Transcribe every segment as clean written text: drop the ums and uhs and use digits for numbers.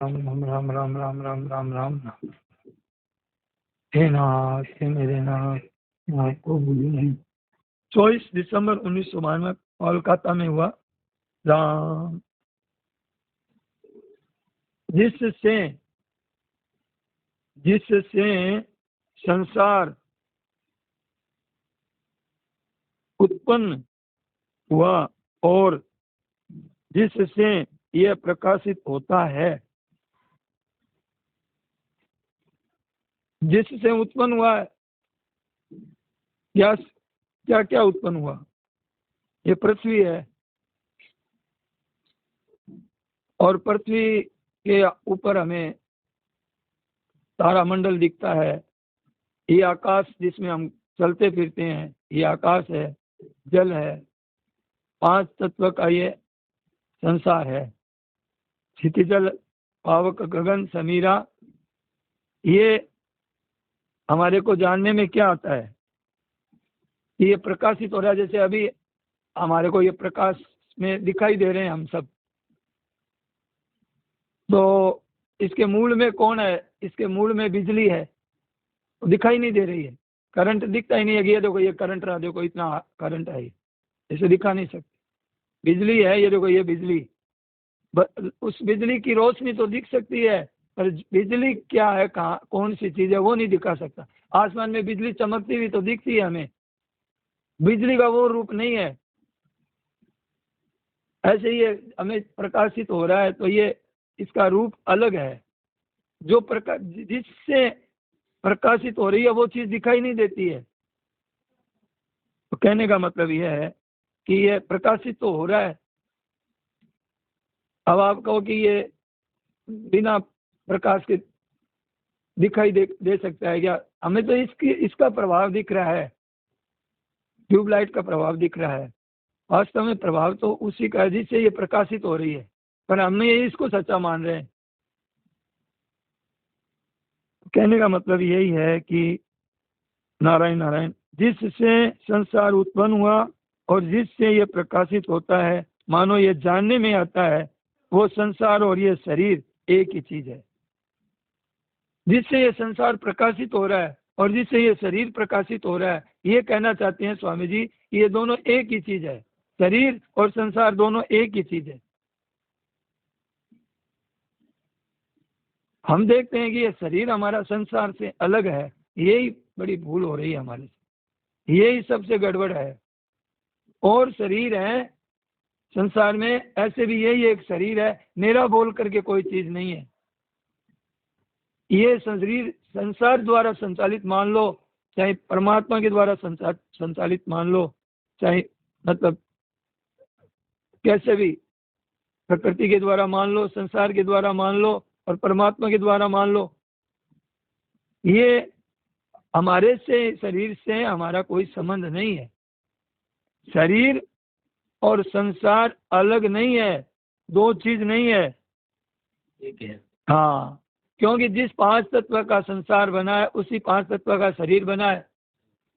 राम राम राम राम राम राम राम राम राम। हे नाथ, हे मेरे नाथ, आपको भूली नहीं। 24 दिसंबर 1992 कोलकाता में हुआ। राम जिससे संसार उत्पन्न हुआ और जिससे यह प्रकाशित होता है, जिससे उत्पन्न हुआ है, क्या क्या क्या उत्पन्न हुआ? ये पृथ्वी है और पृथ्वी के ऊपर हमें तारामंडल दिखता है। ये आकाश जिसमें हम चलते फिरते हैं, ये आकाश है, जल है, 5 तत्व का ये संसार है। क्षितिजल पावक गगन समीरा। ये हमारे को जानने में क्या आता है? ये प्रकाशित हो रहा है, जैसे अभी हमारे को ये प्रकाश में दिखाई दे रहे हैं हम सब। तो इसके मूल में कौन है? इसके मूल में बिजली है, दिखाई नहीं दे रही है। करंट दिखता ही नहीं है कि ये देखो ये करंट रहा, देखो इतना करंट है, इसे दिखा नहीं सकते। बिजली है, ये देखो ये बिजली। उस बिजली की रोशनी तो दिख सकती है, पर बिजली क्या है, कहाँ कौन सी चीज है, वो नहीं दिखा सकता। आसमान में बिजली चमकती हुई तो दिखती है हमें, बिजली का वो रूप नहीं है। ऐसे ही हमें प्रकाशित हो रहा है तो ये इसका रूप अलग है। जो प्रकाश जिससे प्रकाशित हो रही है वो चीज दिखाई नहीं देती है। तो कहने का मतलब यह है कि ये प्रकाशित तो हो रहा है। अब आप कहो कि ये बिना प्रकाश के दिखाई दे सकता है क्या? हमें तो इसका प्रभाव दिख रहा है, ट्यूबलाइट का प्रभाव दिख रहा है। वास्तव में प्रभाव तो उसी का है जिससे ये प्रकाशित हो रही है, पर हमने ये इसको सच्चा मान रहे हैं। कहने का मतलब यही है कि नारायण नारायण, जिससे संसार उत्पन्न हुआ और जिससे ये प्रकाशित होता है, मानो ये जानने में आता है वो संसार और ये शरीर एक ही चीज है। जिससे ये संसार प्रकाशित हो रहा है और जिससे ये शरीर प्रकाशित हो रहा है, ये कहना चाहते हैं स्वामी जी कि ये दोनों एक ही चीज है। शरीर और संसार दोनों एक ही चीज है। हम देखते हैं कि ये शरीर हमारा संसार से अलग है, यही बड़ी भूल हो रही है हमारे से, यही सबसे गड़बड़ है। और शरीर है संसार में, ऐसे भी यही एक शरीर है, मेरा बोल करके कोई चीज नहीं है। ये शरीर संसार द्वारा संचालित मान लो, चाहे परमात्मा के द्वारा संचालित मान लो, चाहे मतलब कैसे भी प्रकृति के द्वारा मान लो, संसार के द्वारा मान लो और परमात्मा के द्वारा मान लो। ये हमारे से, शरीर से हमारा कोई संबंध नहीं है। शरीर और संसार अलग नहीं है, दो चीज नहीं है, एक है। हाँ, क्योंकि जिस 5 तत्व का संसार बना है उसी 5 तत्व का शरीर बना है।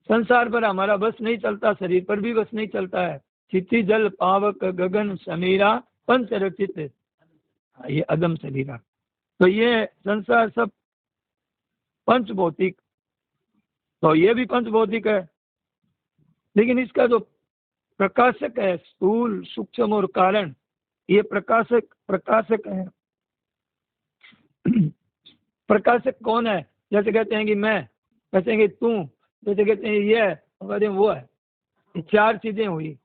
संसार पर हमारा बस नहीं चलता, शरीर पर भी बस नहीं चलता है। क्षिति जल पावक गगन समीरा पंच रचित, ये अदम शरीरा। तो ये संसार सब पंच भौतिक, तो ये भी पंच भौतिक है। लेकिन इसका जो प्रकाशक है, स्थूल सूक्ष्म और कारण, ये प्रकाशक है। प्रकाशक कौन है? जैसे कहते हैं कि मैं, कहते हैं कि तू, जैसे कहते हैं ये है, कहते हैं वो है। ये 4 चीजें हुई,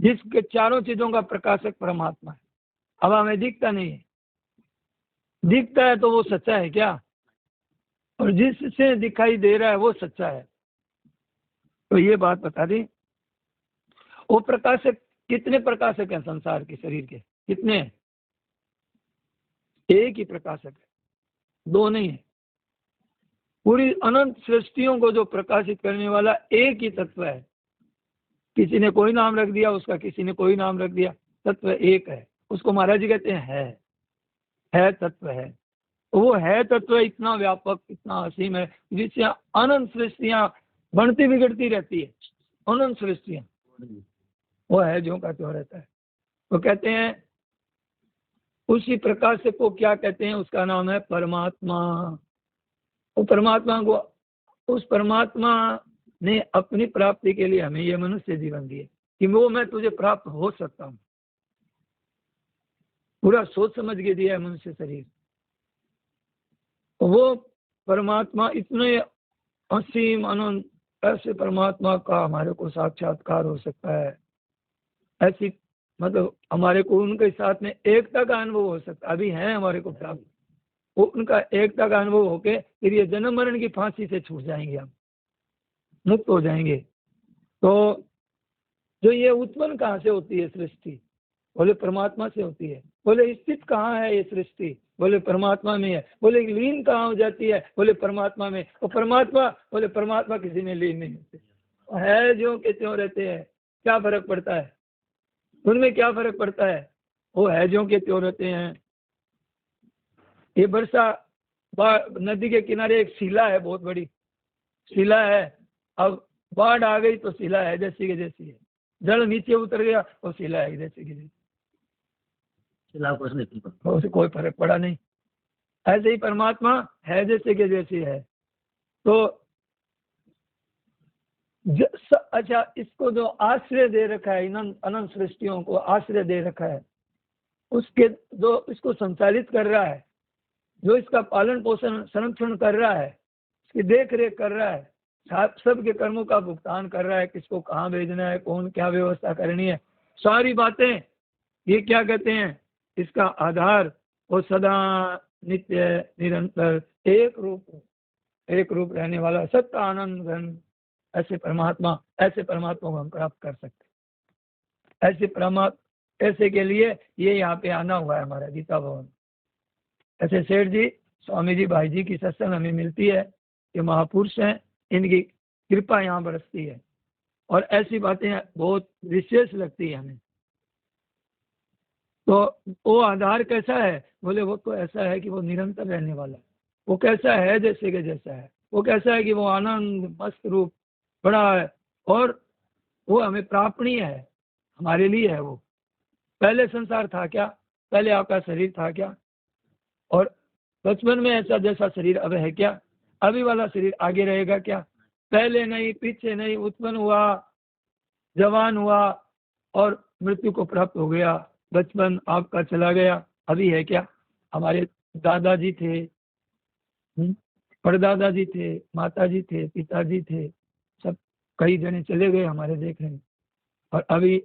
जिसके चारों चीजों का प्रकाशक परमात्मा है। अब हमें दिखता नहीं है, दिखता है तो वो सच्चा है क्या? और जिससे दिखाई दे रहा है वो सच्चा है। तो ये बात बता दी। वो प्रकाशक, कितने प्रकाशक हैं संसार के, शरीर के कितने हैं? एक ही प्रकाशक है, दो नहीं है। पूरी अनंत सृष्टियों को जो प्रकाशित करने वाला एक ही तत्व है। किसी ने कोई नाम रख दिया उसका, किसी ने कोई नाम रख दिया, तत्व एक है। उसको महाराज जी कहते हैं है तत्व है। वो है तत्व इतना व्यापक, इतना असीम है, जिससे अनंत सृष्टियां बढ़ती बिगड़ती रहती है। अनंत सृष्टियां, वो है जो का त्यों रहता है। तो कहते हैं उसी प्रकाशक को क्या कहते हैं? उसका नाम है परमात्मा। वो परमात्मा को, उस परमात्मा ने अपनी प्राप्ति के लिए हमें ये मनुष्य जीवन दिए कि वो मैं तुझे प्राप्त हो सकता हूँ। पूरा सोच समझ के दिया है मनुष्य शरीर। वो परमात्मा इतने असीम अनंत, ऐसे परमात्मा का हमारे को साक्षात्कार हो सकता है, ऐसी मतलब हमारे को उनके साथ में एकता का अनुभव हो सकता है। अभी है हमारे को प्राप्त, वो उनका एकता का अनुभव होके फिर ये जन्म मरण की फांसी से छूट जाएंगे, हम मुक्त हो जाएंगे। तो जो ये उत्पन्न कहाँ से होती है सृष्टि? बोले परमात्मा से होती है। बोले स्थित कहाँ है ये सृष्टि? बोले परमात्मा में है। बोले लीन कहाँ हो जाती है? बोले परमात्मा में। और परमात्मा, बोले परमात्मा किसी में लीन नहीं होते, है जो के त्यों रहते हैं। क्या फर्क पड़ता है उनमें? क्या फर्क पड़ता है? वो है जो के त्यों रहते हैं। ये वर्षा नदी के किनारे एक शिला है, बहुत बड़ी शिला है। अब बाढ़ आ गई तो शिला है जैसी के जैसी है, जल नीचे उतर गया तो शिला है जैसी की जैसी, शिला को उससे कोई फर्क पड़ा नहीं। ऐसे ही परमात्मा है जैसे के जैसे है। तो अच्छा, इसको जो आश्रय दे रखा है, इन अनंत सृष्टियों को आश्रय दे रखा है, उसके जो इसको संचालित कर रहा है, जो इसका पालन पोषण संरक्षण कर रहा है, इसकी देख रेख कर रहा है, सबके कर्मों का भुगतान कर रहा है, किसको कहाँ भेजना है, कौन क्या व्यवस्था करनी है, सारी बातें ये क्या कहते हैं? इसका आधार वो सदा नित्य निरंतर एक रूप रहने वाला सत्य आनंद घन ऐसे परमात्मा को हम प्राप्त कर सकते। ऐसे के लिए ये यहाँ पे आना हुआ है हमारा गीता भवन। ऐसे सेठ जी, स्वामी जी, भाई जी की सत्संग हमें मिलती है, ये महापुरुष हैं, इनकी कृपा यहाँ बरसती है और ऐसी बातें बहुत विशेष लगती है हमें। तो वो आधार कैसा है? बोले वो तो ऐसा है कि वो निरंतर रहने वाला है। वो कैसा है? जैसे के जैसा है। वो कैसा है कि वो आनंद मस्त रूप बड़ा है और वो हमें प्रापणीय है, हमारे लिए है। वो पहले संसार था क्या? पहले आपका शरीर था क्या? और बचपन में ऐसा जैसा शरीर अब है क्या? अभी वाला शरीर आगे रहेगा क्या? पहले नहीं, पीछे नहीं, उत्पन्न हुआ, जवान हुआ और मृत्यु को प्राप्त हो गया। बचपन आपका चला गया, अभी है क्या? हमारे दादाजी थे, परदादाजी थे, माताजी थे, पिताजी थे, सब कई जने चले गए हमारे देखने में, और अभी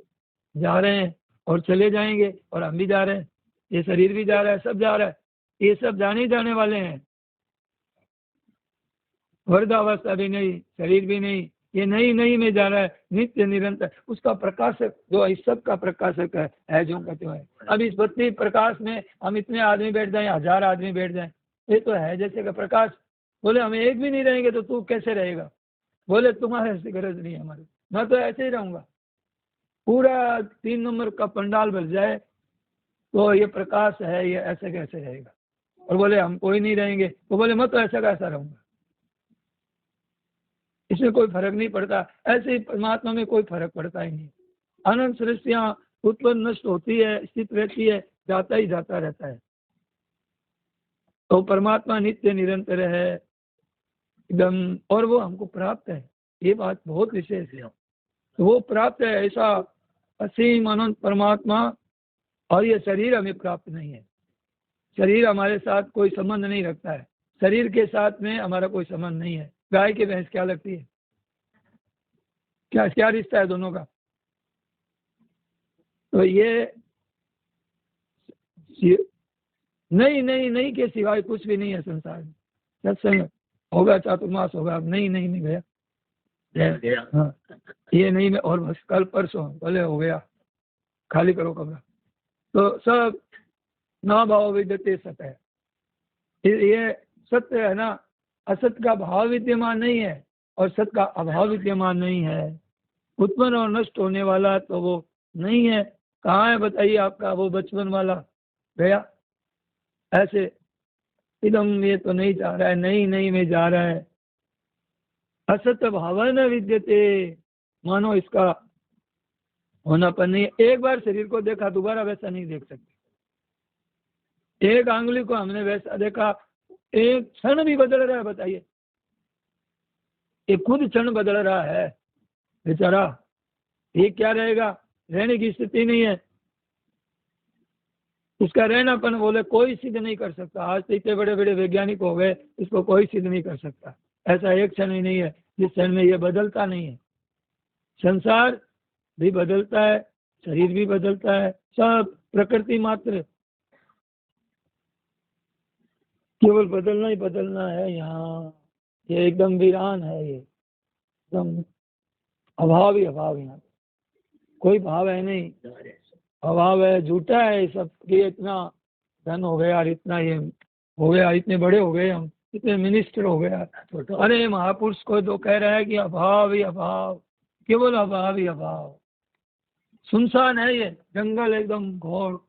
जा रहे हैं और चले जाएंगे, और हम भी जा रहे हैं, ये शरीर भी जा रहा है, सब जा रहा है, ये सब जाने जाने वाले हैं। वृद्धावस्था भी नहीं, शरीर भी नहीं, ये नहीं में जा रहा है, नित्य निरंतर। उसका प्रकाशक जो इस सब का प्रकाशक है जो का जो है। अब इस बत्ती प्रकाश में हम इतने आदमी बैठ जाएं, 1000 आदमी बैठ जाएं, ये तो है जैसे का प्रकाश। बोले हम एक भी नहीं रहेंगे तो तू कैसे रहेगा? बोले तुम्हारे ऐसी गरज नहीं है हमारी, मैं तो ऐसे ही रहूंगा। पूरा 3 नंबर का पंडाल भर जाए तो ये प्रकाश है, ये ऐसे कैसे रहेगा? और बोले हम कोई नहीं रहेंगे, तो बोले मैं तो ऐसा कैसा रहूंगा। इसमें कोई फर्क नहीं पड़ता। ऐसे ही परमात्मा में कोई फर्क पड़ता ही नहीं। अनंत सृष्टियां उत्पन्न नष्ट होती है, स्थित रहती है, जाता ही जाता रहता है। तो परमात्मा नित्य निरंतर है एकदम, और वो हमको प्राप्त है। ये बात बहुत विशेष है। तो वो प्राप्त है ऐसा असीम अनंत परमात्मा, और ये शरीर हमें प्राप्त नहीं है। शरीर हमारे साथ कोई संबंध नहीं रखता है, शरीर के साथ में हमारा कोई संबंध नहीं है। गाय के भैंस क्या लगती है? क्या रिश्ता है दोनों का? तो ये नहीं के सिवाय कुछ भी नहीं है संसार में। सत्संग होगा, चातुर्मास होगा, अब नहीं गया। हाँ, ये नहीं में, और बस कल परसों भले हो गया, खाली करो कमरा। तो सब ना भाव विद्यते सत्य है, ये सत्य है ना। असत का भाव विद्यमान नहीं है और सत्य का अभाव विद्यमान नहीं है। उत्पन्न और नष्ट होने वाला तो वो नहीं है। कहाँ है बताइए आपका वो बचपन वाला? गया ऐसे एकदम, ये तो नहीं जा रहा है, नहीं में जा रहा है। असत भाव न विद्यते, मानो इसका होनापन नहीं। एक बार शरीर को देखा दोबारा वैसा नहीं देख सकते। एक आंगुली को हमने वैसा देखा, एक क्षण भी बदल रहा है, बताइए, एक खुद क्षण बदल रहा है बेचारा, ये क्या रहेगा, रहने की स्थिति नहीं है, उसका रहनापन बोले कोई सिद्ध नहीं कर सकता। आज तो इतने बड़े बड़े वैज्ञानिक हो गए, इसको कोई सिद्ध नहीं कर सकता। ऐसा एक क्षण ही नहीं है जिस क्षण में ये बदलता नहीं है। संसार भी बदलता है, शरीर भी बदलता है, सब प्रकृति मात्र, केवल बदलना ही बदलना है। यहाँ ये एकदम वीरान है, ये एकदम अभाव ही अभाव, यहाँ कोई भाव है नहीं, अभाव है, झूठा है सब। ये इतना धन हो गया और इतना ये हो गया, इतने बड़े हो गए हम, इतने मिनिस्टर हो गया, अरे महापुरुष को तो कह रहा है कि अभाव ही अभाव, केवल अभाव ही अभाव। सुनसान है ये जंगल, एकदम घोर,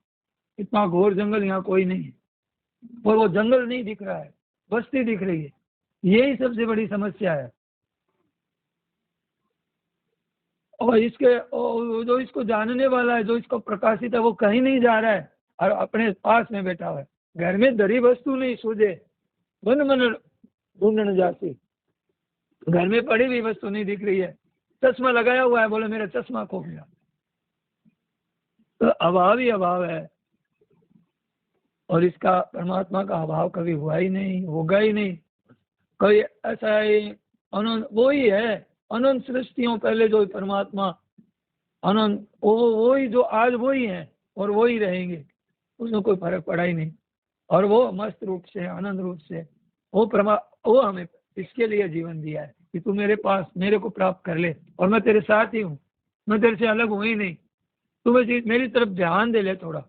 इतना घोर जंगल, यहाँ कोई नहीं है, और वो जंगल नहीं दिख रहा है, बस्ती दिख रही है। यही सबसे बड़ी समस्या है। और इसके जो इसको जानने वाला है, जो इसको प्रकाशित है, वो कहीं नहीं जा रहा है और अपने पास में बैठा हुआ है। घर में धरी वस्तु नहीं सूझे, मन मन ढूंढने जाती, घर में पड़ी हुई वस्तु नहीं दिख रही है। चश्मा लगाया हुआ है, बोले मेरा चश्मा खो गया। तो अभाव ही अभाव है, और इसका परमात्मा का अभाव कभी हुआ ही नहीं, होगा ही नहीं। कोई ऐसा ही अनंत वो ही है, अनंत सृष्टियों पहले जो परमात्मा अनंत, वो ही जो आज वो ही है और वो ही रहेंगे, उसमें कोई फर्क पड़ा ही नहीं। और वो मस्त रूप से, आनंद रूप से, वो हमें इसके लिए जीवन दिया है कि तू मेरे पास, मेरे को प्राप्त कर ले, और मैं तेरे साथ ही हूँ, मैं तेरे से अलग हूँ ही नहीं, तू मेरी तरफ ध्यान दे ले थोड़ा।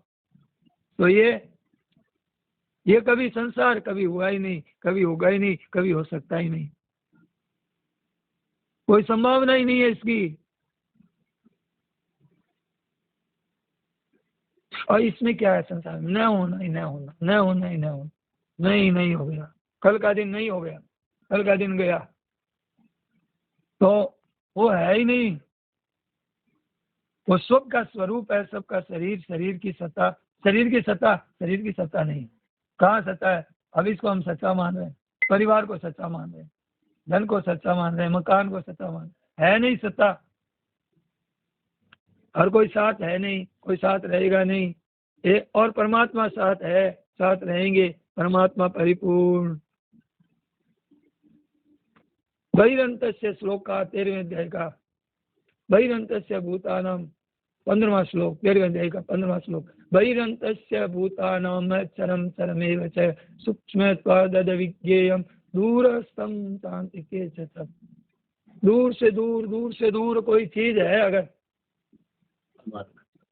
तो ये कभी संसार कभी हुआ ही नहीं, कभी होगा ही नहीं, कभी हो सकता ही नहीं, कोई संभावना ही नहीं है इसकी। और इसमें क्या है, संसार में न होना ही न होना, न होना ही न होना, नहीं हो गया, कल का दिन नहीं हो गया, कल का दिन गया, तो वो है ही नहीं। वो सबका स्वरूप है, सबका शरीर, शरीर की सत्ता, शरीर की सत्ता नहीं। कहाँ सत्ता है? अब इसको हम सच्चा मान रहे हैं, परिवार को सच्चा मान रहे हैं, धन को सच्चा मान रहे हैं, मकान को सच्चा मान रहे हैं, है नहीं सत्ता। हर कोई साथ है नहीं, कोई साथ रहेगा नहीं, और परमात्मा साथ है, साथ रहेंगे, परमात्मा परिपूर्ण। बहिरंतस्य श्लोक का 13वें अध्याय का, बहिरंतस्य भूतानाम 15वां श्लोक, 13वें अध्याय का 15वां श्लोक। बहिरंतस्य भूतानाम चरम चरमेव च सूक्ष्मत्वादद विज्ञेयम दूरस्थम तांत्रिके च सब। दूर से दूर कोई चीज है अगर,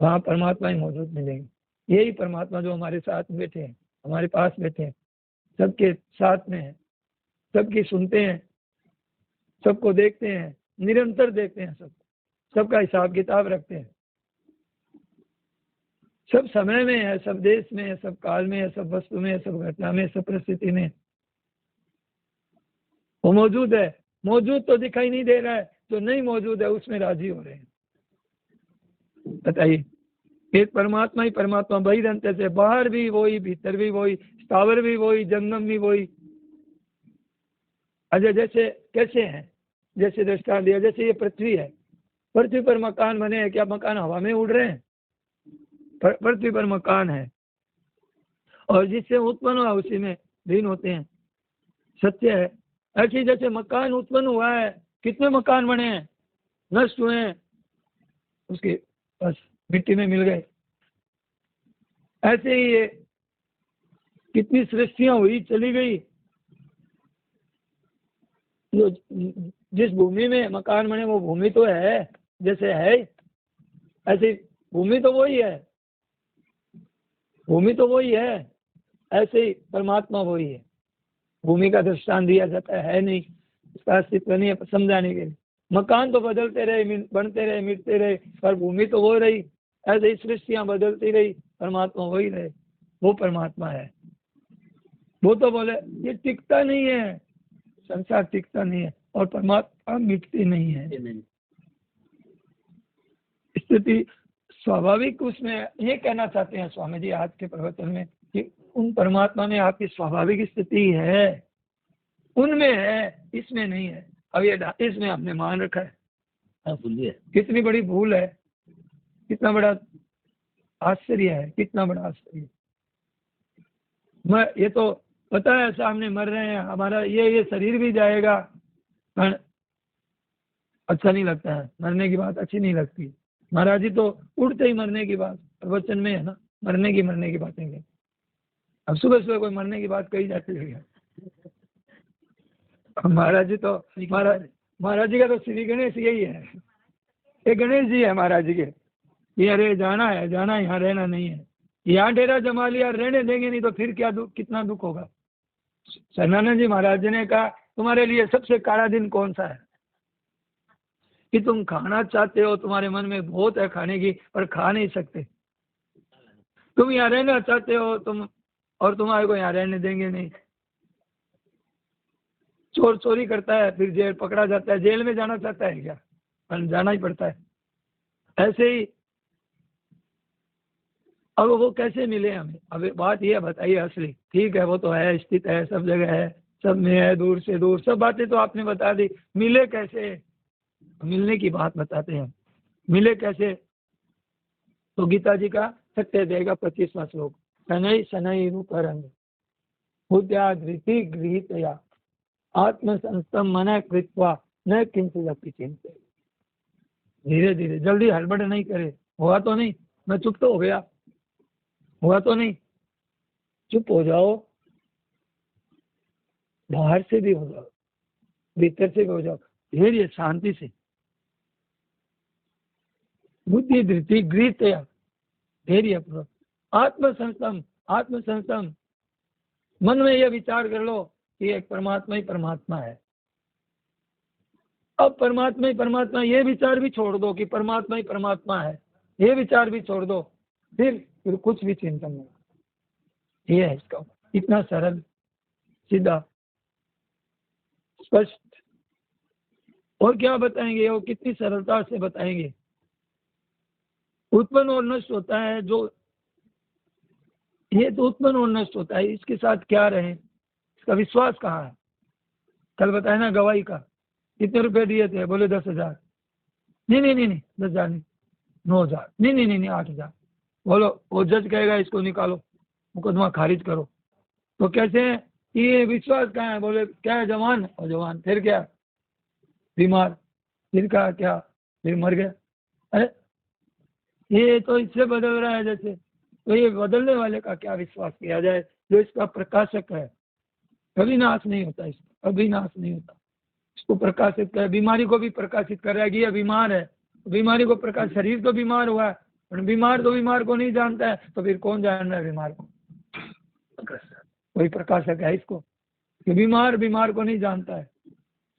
वहाँ परमात्मा ही मौजूद मिलेंगे। यही परमात्मा जो हमारे साथ बैठे हैं, हमारे पास बैठे हैं, सबके साथ में है, सबकी सुनते हैं, सबको देखते हैं, निरंतर देखते हैं, सबका हिसाब किताब रखते हैं, सब समय में है, सब देश में है, सब काल में है, सब वस्तु में है, सब घटना में, सब परिस्थिति में वो मौजूद है। मौजूद तो दिखाई नहीं दे रहा है, जो नहीं मौजूद है उसमें राजी हो रहे हैं। बताइए, एक परमात्मा ही परमात्मा, बहिरंत से, बाहर भी वही, भीतर भी वही, स्थावर भी वही, जंगम भी वही। अच्छा, जैसे कैसे हैं, जैसे दृष्टांत दिया, जैसे ये पृथ्वी है, पृथ्वी पर मकान बने हैं, क्या मकान हवा में उड़ रहे हैं? पृथ्वी पर मकान है, और जिससे उत्पन्न हुआ उसी में लीन होते हैं, सत्य है। ऐसे जैसे मकान उत्पन्न हुआ है, कितने मकान बने हैं, नष्ट हुए हैं, उसके बस मिट्टी में मिल गए। ऐसे ही ये कितनी सृष्टियां हुई, चली गई। जो जिस भूमि में मकान बने वो भूमि तो है, जैसे है ऐसे भूमि तो वही है, भूमि तो वही है, ऐसे ही परमात्मा वही है। भूमि का दृष्टांत दिया जाता है नहीं, उसका अस्तित्व नहीं है समझाने के लिए। मकान तो बदलते रहे, बनते रहे, मिटते रहे, पर भूमि तो वो रही। ऐसे ही सृष्टियां बदलती रही, परमात्मा वही रहे, वो परमात्मा है। वो तो बोले ये टिकता नहीं है, संसार टिकता नहीं है, और परमात्मा मिटती नहीं है। स्थिति स्वाभाविक, उसमें ये कहना चाहते हैं स्वामी जी आज के प्रवचन में कि उन परमात्मा में आपकी स्वाभाविक स्थिति है, उनमें है, इसमें नहीं है। अब ये इसमें आपने मान रखा है, कितनी बड़ी भूल है, कितना बड़ा आश्चर्य है, कितना बड़ा आश्चर्य। मैं ये तो पता है सामने मर रहे हैं, हमारा ये शरीर भी जाएगा, पर अच्छा नहीं लगता है, मरने की बात अच्छी नहीं लगती। महाराज जी तो उठते ही मरने की बात, प्रवचन में है ना, मरने की बातें हैं। अब सुबह सुबह कोई मरने की बात कही जाती है। महाराज जी तो महाराज जी का तो श्री गणेश यही है, ये गणेश जी है महाराज जी के, ये अरे जाना है, यहाँ रहना नहीं है, यहाँ डेरा जमा लिया, रहने देंगे नहीं तो फिर क्या दुख, कितना दुख होगा। सनानंद जी महाराज जी ने कहा तुम्हारे लिए सबसे काला दिन कौन सा है, कि तुम खाना चाहते हो, तुम्हारे मन में बहुत है खाने की, पर खा नहीं सकते। तुम यहाँ रहना चाहते हो तुम, और तुम्हारे को यहाँ रहने देंगे नहीं। चोर चोरी करता है, फिर जेल पकड़ा जाता है, जेल में जाना चाहता है क्या, पर जाना ही पड़ता है। ऐसे ही अब वो कैसे मिले हमें, अब बात ये बताइए असली। ठीक है वो तो है, स्थित है, सब जगह है, सब में है, दूर से दूर, सब बातें तो आपने बता दी, मिले कैसे, मिलने की बात बताते हैं। मिले कैसे, तो गीता जी का सत्य देगा 25वां श्लोक, शनै शनै रूप रंग बुद्ध्या धृति गृहीतया आत्मसंस्तम मन कृत्वा न किंचिदपि चिंते। धीरे धीरे, जल्दी हड़बड़ नहीं करे। हुआ तो नहीं, मैं चुप तो हो गया, हुआ तो नहीं, चुप हो जाओ, बाहर से भी हो जाओ, भीतर से भी हो जाओ, धैर्य शांति से, बुद्धि धृति गृहीतया, धैर्य पूर्वक, आत्मसंस्तम, आत्मसंस्तम, मन में यह विचार कर लो कि एक परमात्मा ही परमात्मा है। अब परमात्मा ही परमात्मा, ये विचार भी छोड़ दो कि परमात्मा ही परमात्मा है, ये विचार भी छोड़ दो, फिर कुछ भी चिंतन नहीं। ये है इसका, इतना सरल, सीधा, स्पष्ट। और क्या बताएंगे, वो कितनी सरलता से बताएंगे। उत्पन्न और नष्ट होता है जो, ये तो उत्पन्न और नष्ट होता है, इसके साथ क्या रहे, इसका विश्वास कहाँ है। कल बताया ना गवाही का, कितने रुपए दिए थे, बोले 10,000। नहीं 10,000 नहीं, 9,000 नहीं 8,000। बोलो वो जज कहेगा इसको निकालो, मुकदमा खारिज करो। तो कैसे है कि ये विश्वास कहाँ है, बोले क्या है, जवान और जवान, फिर क्या, बीमार, फिर क्या क्या, फिर मर गया। अरे ये तो इससे बदल रहा है जैसे, तो ये बदलने वाले का क्या विश्वास किया जाए, जो इसका प्रकाशक है। कभी नाश नहीं होता, इसका कभी नाश नहीं होता। इसको प्रकाशित कर, बीमारी को भी प्रकाशित कर रहा है कि यह बीमार है, बीमारी को प्रकाश, शरीर तो बीमार हुआ है, पर बीमार तो बीमार को नहीं जानता है, तो फिर कौन जान रहा है बीमार को, कोई प्रकाशक है इसको, कि बीमार बीमार को नहीं जानता है,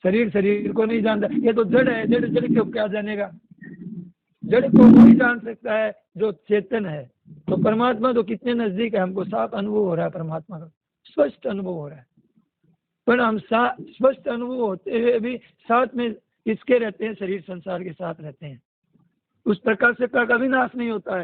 शरीर शरीर को नहीं जानता। ये तो जड़ है, जड़ क्यों क्या जानेगा, जड़ को वही जान सकता है जो चेतन है। तो परमात्मा तो कितने नजदीक है, हमको साफ अनुभव हो रहा है परमात्मा का, स्पष्ट अनुभव हो रहा है। पर हम स्पष्ट अनुभव होते हुए भी साथ में इसके रहते हैं, शरीर संसार के साथ रहते हैं। उस प्रकार से का कभी नाश नहीं होता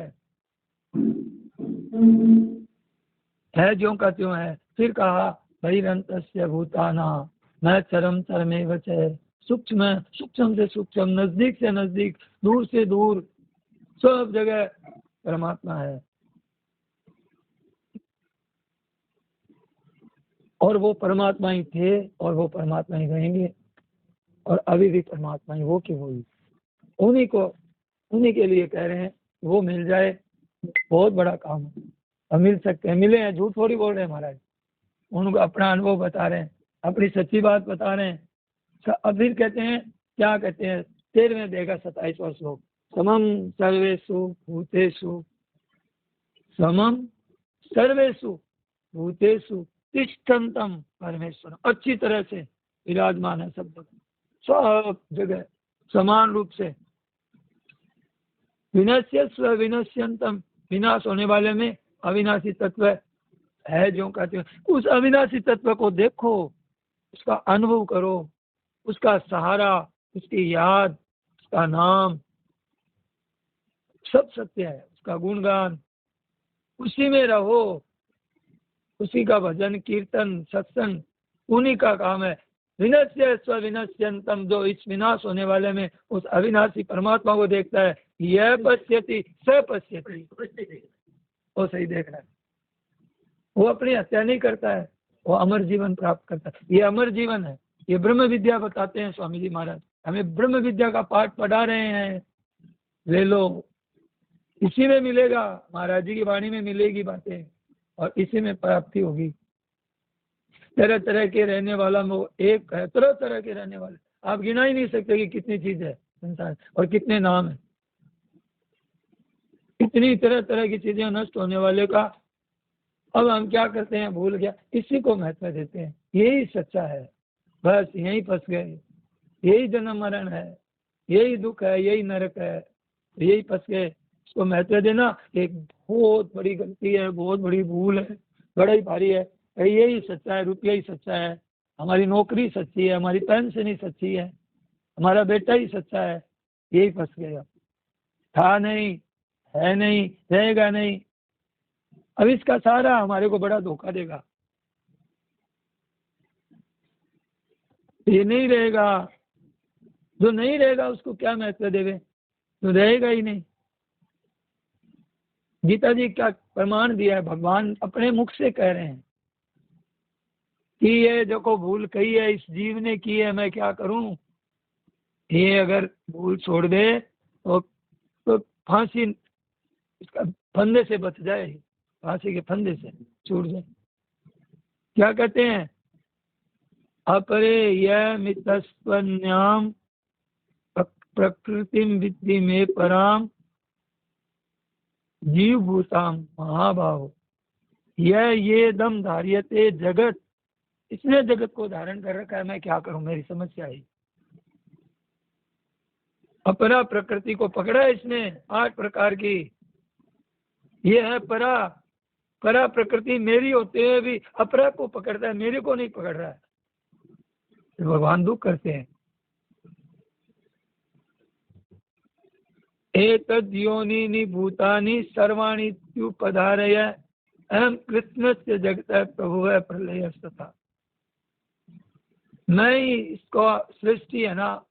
है ज्यों का त्यों है। फिर कहा बहिरंतस्य भूताना न चरम चरमेव च, सूक्ष्म सूक्ष्म से सूक्ष्म, नजदीक से नजदीक, दूर से दूर, सब जगह परमात्मा है। और वो परमात्मा ही थे और वो परमात्मा ही रहेंगे, और अभी भी परमात्मा ही वो की वही, उन्हीं के लिए कह रहे हैं, वो मिल जाए बहुत बड़ा काम है। अब मिल सकते हैं, मिले हैं, झूठ थोड़ी बोल रहे हैं महाराज, उनको अपना अनुभव बता रहे हैं, अपनी सच्ची बात बता रहे हैं। अब फिर कहते हैं, क्या कहते हैं 13वें देगा 27वां श्लोक, समम सर्वेषु भूतेषु, समम सर्वेषु भूतेषु तिष्ठन्तम परमेश्वर, अच्छी तरह से विराजमान है सब जगह, सब जगह समान रूप से। विनश्य स्व विनश्यंतम, विनाश होने वाले में अविनाशी तत्व है जो कहते हैं, उस अविनाशी तत्व को देखो, उसका अनुभव करो, उसका सहारा, उसकी याद, उसका नाम, सब सत्य है, उसका गुणगान, उसी में रहो। उसी का भजन कीर्तन सत्संग उन्हीं का काम है। विनश्य स्वविनश्यंतम, जो इस विनाश होने वाले में उस अविनाशी परमात्मा को देखता है, यह पश्यति स पश्यति, वो सही देख रहा है। वो अपनी हत्या नहीं करता है, वो अमर जीवन प्राप्त करता है। ये अमर जीवन है, ये ब्रह्म विद्या बताते हैं स्वामी जी महाराज, हमें ब्रह्म विद्या का पाठ पढ़ा रहे हैं। ले लो, इसी में मिलेगा, महाराज जी की वाणी में मिलेगी बातें और इसी में प्राप्ति होगी। तरह तरह के रहने वाला वो एक है, तरह तरह के रहने वाले, आप गिना ही नहीं सकते कि कितनी चीज है संसार और कितने नाम है। इतनी तरह तरह की चीजें नष्ट होने वाले का अब हम क्या करते हैं, भूल गया, इसी को महत्व देते हैं। यही सच्चा है, बस यही फंस गए, यही जन्म मरण है, यही दुख है, यही नरक है, यही फंस गए। इसको महत्व देना एक बहुत बड़ी गलती है, बहुत बड़ी भूल है, बड़ा ही भारी है। यही सच्चा है, रुपया ही सच्चा है, हमारी नौकरी सच्ची है, हमारी पेंशन ही सच्ची है, हमारा बेटा ही सच्चा है, यही फंस गया। था नहीं, है नहीं, रहेगा नहीं। अब इसका सारा हमारे को बड़ा धोखा देगा। ये नहीं रहेगा, जो नहीं रहेगा उसको क्या महत्व देवे, तो रहेगा ही नहीं। गीता जी क्या प्रमाण दिया है, भगवान अपने मुख से कह रहे हैं कि ये जो को भूल कही है इस जीव ने की है, मैं क्या करूं। ये अगर भूल छोड़ दे तो फांसी इसका फंदे से बच जाए, फांसी के फंदे से छूट जाए। क्या कहते हैं, अपरे यह मितस्वन्याम प्रकृतिम विद्धि में पराम जीव भूताम महाभाव, यह ये दम धार्यते जगत, इसने जगत को धारण कर रखा है, मैं क्या करूं, मेरी समस्या है। अपरा प्रकृति को पकड़ा है इसने 8 प्रकार की। ये है परा, परा प्रकृति मेरी होते हुए भी अपरा को पकड़ता है, मेरे को नहीं पकड़ रहा है। तो भगवान दुख करते हैं। एतद् योनिनि भूतानि सर्वाणि त्युपधारय अहं कृष्णस्य जगतः प्रभुः प्रलयस्तथा। मैं ही इसको सृष्टि है ना,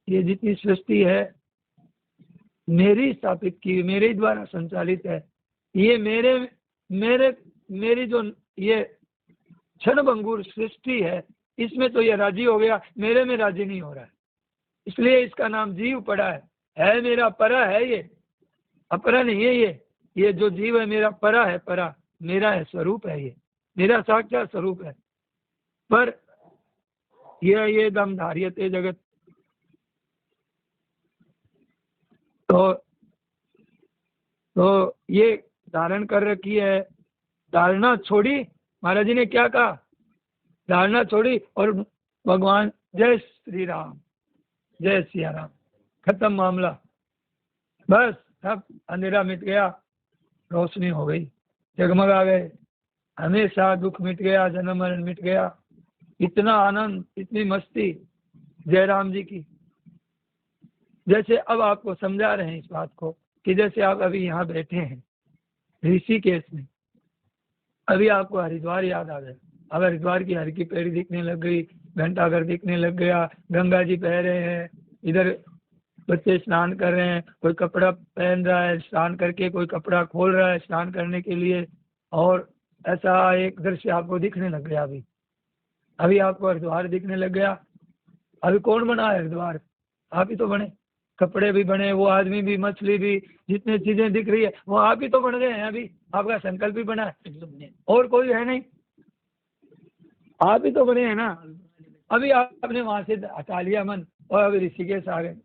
ये जितनी सृष्टि है मेरी स्थापित की, मेरे द्वारा संचालित है। ये मेरी जो ये क्षणभंगुर सृष्टि है, इसमें तो ये राजी हो गया, मेरे में राजी नहीं हो रहा है, इसलिए इसका नाम जीव पड़ा है मेरा परा है ये, अपरा नहीं है ये जो जीव है मेरा परा है, परा मेरा है, स्वरूप है, ये मेरा साक्षात स्वरूप है। पर ये दम धार्यते जगत, तो ये धारण कर रखी है। धारणा छोड़ी, महाराज जी ने क्या कहा, धारणा छोड़ी और भगवान जय श्री राम, जय सिया राम, खत्म मामला। बस सब अंधेरा मिट गया, रोशनी हो गई, जगमगा गए, हमेशा दुख मिट गया, जन्म मरण मिट गया। इतना आनंद, इतनी मस्ती जय राम जी की। जैसे अब आपको समझा रहे हैं इस बात को कि जैसे आप अभी यहाँ बैठे हैं ऋषिकेश में, अभी आपको हरिद्वार याद आ गया। अब हरिद्वार की हर की पेड़ी दिखने लग गई, घंटाघर दिखने लग गया, गंगा जी बह रहे हैं, इधर बच्चे स्नान कर रहे हैं, कोई कपड़ा पहन रहा है स्नान करके, कोई कपड़ा खोल रहा है स्नान करने के लिए, और ऐसा एक दृश्य आपको दिखने लग गया। अभी आपको हरिद्वार दिखने लग गया। अभी कौन बना है हरिद्वार, आप ही तो बने। कपड़े भी बने, वो आदमी भी, मछली भी, जितनी चीजें दिख रही है वो आप ही तो बन गए हैं। अभी आपका संकल्प भी बना है, और कोई है नहीं, आप ही तो बने हैं ना। अभी आपने वहां से हटा लिया मन और अभी ऋषिकेश आ गए।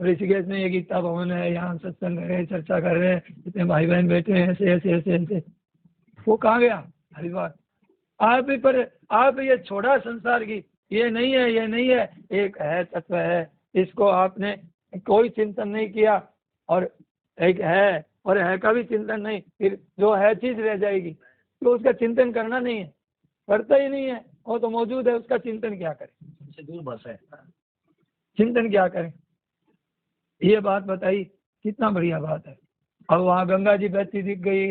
ऋषिकेश में ये गीता भवन है, यहाँ सत्संग कर रहे हैं, चर्चा कर रहे हैं, इतने भाई बहन बैठे हैं, ऐसे ऐसे ऐसे ऐसे। वो कहाँ गया, हरिद्वार। आप ही पर आप ये छोड़ा संसार की, ये नहीं है, ये नहीं है, एक है तत्व है, इसको आपने कोई चिंतन नहीं किया, और एक है और है का भी चिंतन नहीं, फिर जो है चीज रह जाएगी, तो उसका चिंतन करना नहीं है, करता ही नहीं है, वो तो मौजूद है, उसका चिंतन क्या करें, उससे दूर बस है, चिंतन क्या करें। ये बात बताई, कितना बढ़िया बात है। अब वहाँ गंगा जी बहती दिख गई,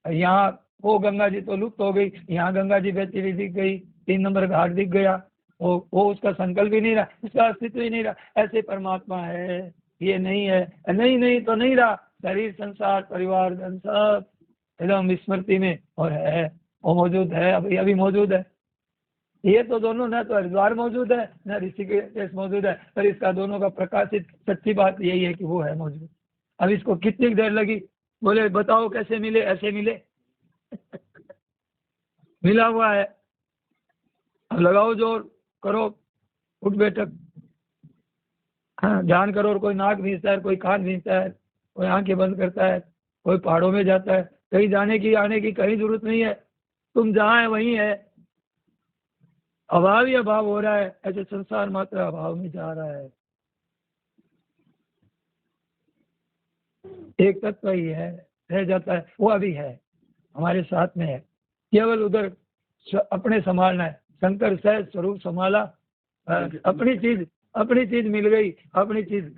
यहाँ वो गंगा जी तो लुप्त हो गई, यहाँ गंगा जी बहती हुई दिख गई, 3 नंबर घाट दिख गया, वो उसका संकल्प ही नहीं रहा, उसका अस्तित्व ही नहीं रहा। ऐसे परमात्मा है, ये नहीं है, नहीं नहीं तो नहीं रहा। शरीर, संसार, परिवार, धन सब एकदम विस्मृति में और है, वो मौजूद है, अभी मौजूद है। ये तो दोनों न तो हरिद्वार मौजूद है न ऋषिकेश मौजूद है, पर इसका दोनों का प्रकाशित सच्ची बात यही है कि वो है मौजूद। अब इसको कितनी देर लगी, बोले बताओ कैसे मिले, ऐसे मिले। मिला हुआ है, अब लगाओ जोर, करो उठ बैठक, हाँ ध्यान करो। और कोई नाक भींचता है, कोई कान भींचता है, कोई आंखें बंद करता है, कोई पहाड़ों में जाता है, कहीं जाने की आने की कहीं जरूरत नहीं है, तुम जहाँ है वहीं है। अभाव ही अभाव हो रहा है, ऐसे संसार मात्र अभाव में जा रहा है। एक तत्व ही है, रह जाता है, वो अभी है, हमारे साथ में है, केवल उधर अपने संभालना है। शंकर सहज स्वरूप संभाला, अपनी चीज मिल गई, अपनी चीज।